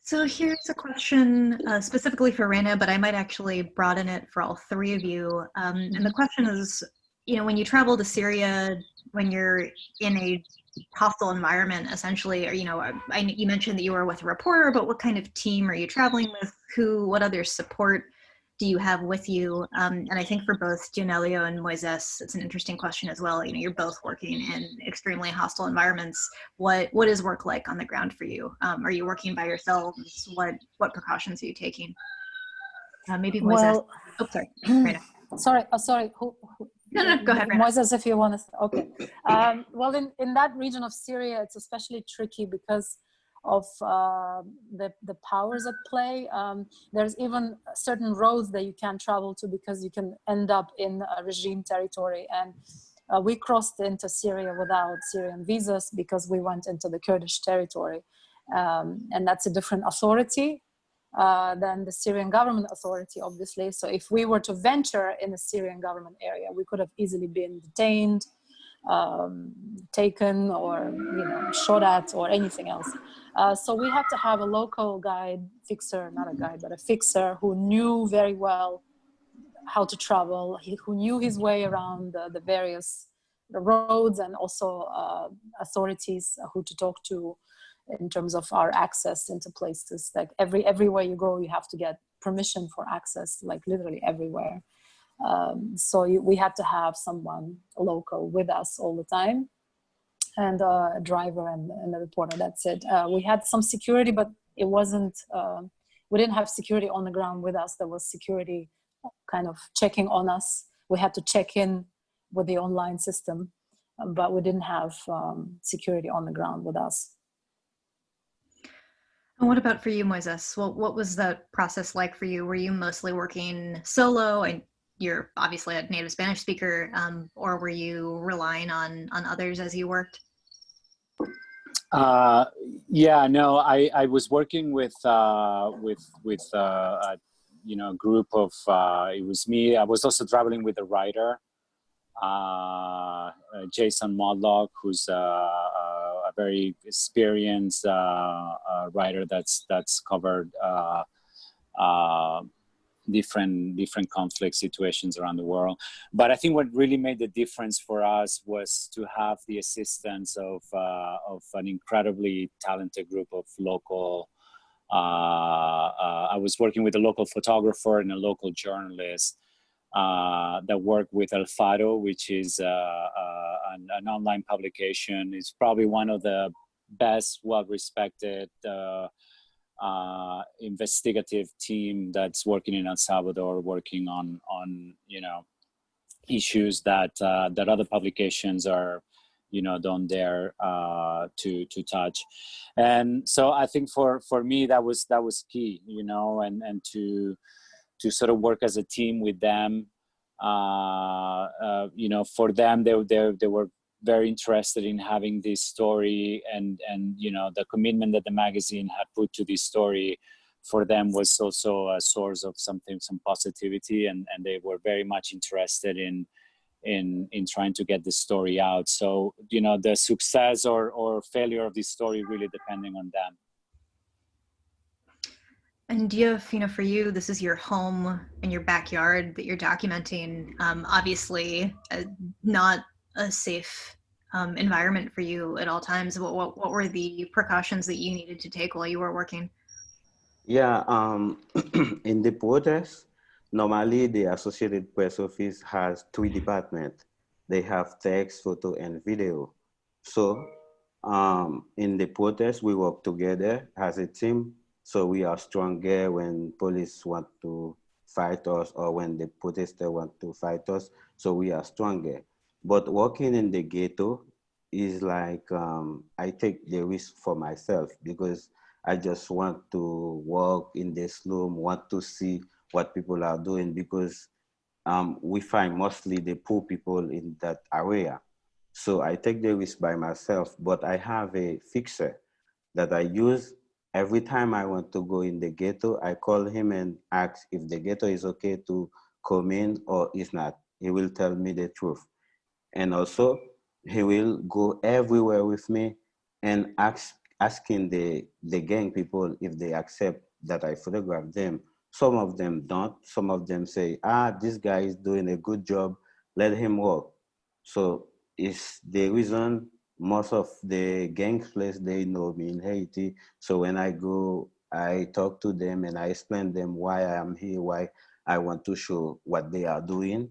So here's a question specifically for Rena, but I might actually broaden it for all three of you. And the question is, when you travel to Syria, when you're in a hostile environment, essentially, or, you mentioned that you were with a reporter, but what kind of team are you traveling with? What other support do you have with you? And I think for both Nalio and Moises, it's an interesting question as well. You're both working in extremely hostile environments. What is work like on the ground for you? Are you working by yourselves? What precautions are you taking? Maybe Moises. Well, oh, sorry, Rena. sorry. Who, No, go ahead, Rena. Moises, if you want to. Okay. Well, in that region of Syria, it's especially tricky because of the powers at play. There's even certain roads that you can't travel to because you can end up in a regime territory. And we crossed into Syria without Syrian visas because we went into the Kurdish territory. And that's a different authority than the Syrian government authority, obviously. So if we were to venture in the Syrian government area, we could have easily been detained, taken, or shot at, or anything else. So we had to have a local a fixer who knew very well how to travel, who knew his way around the various roads, and also authorities who to talk to in terms of our access into places. Like everywhere you go, you have to get permission for access, like literally everywhere. So we had to have someone local with us all the time, and a driver and a reporter. That's it. We had some security, but it wasn't, we didn't have security on the ground with us. There was security kind of checking on us. We had to check in with the online system, but we didn't have security on the ground with us. And what about for you, Moises? Well, what was that process like for you? Were you mostly working solo, and you're obviously a native Spanish speaker, or were you relying on others as you worked? Yeah, no, I was working with a group of, it was me. I was also traveling with a writer, Jason Modlock, who's a very experienced writer that's covered different conflict situations around the world. But I think what really made the difference for us was to have the assistance of an incredibly talented group of local. I was working with a local photographer and a local journalist that worked with El Faro, which is an online publication. It's probably one of the best, well-respected investigative team that's working in El Salvador, working on issues that other publications are don't dare to touch. And so I think for me that was key, and to sort of work as a team with them. For them, they were very interested in having this story, and the commitment that the magazine had put to this story for them was also a source of some positivity, and they were very much interested in trying to get the story out. So the success or failure of this story really depending on them. And Dieu, for you, this is your home and your backyard that you're documenting. Obviously, not a safe environment for you at all times. What were the precautions that you needed to take while you were working? Yeah, in the protest, normally the Associated Press Office has 3 departments. They have text, photo, and video. So in the protest, we work together as a team. So we are stronger when police want to fight us, or when the protesters want to fight us. So we are stronger. But working in the ghetto is like, I take the risk for myself, because I just want to walk in the slum, want to see what people are doing, because we find mostly the poor people in that area. So I take the risk by myself, but I have a fixer that I use. Every time I want to go in the ghetto, I call him and ask if the ghetto is okay to come in, or if not. He will tell me the truth. And also, he will go everywhere with me and ask asking the gang people if they accept that I photograph them. Some of them don't. Some of them say, this guy is doing a good job, let him work. So it's the reason most of the gang players, they know me in Haiti. So when I go, I talk to them and I explain them why I am here, why I want to show what they are doing.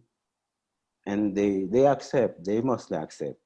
And they accept, they mostly accept.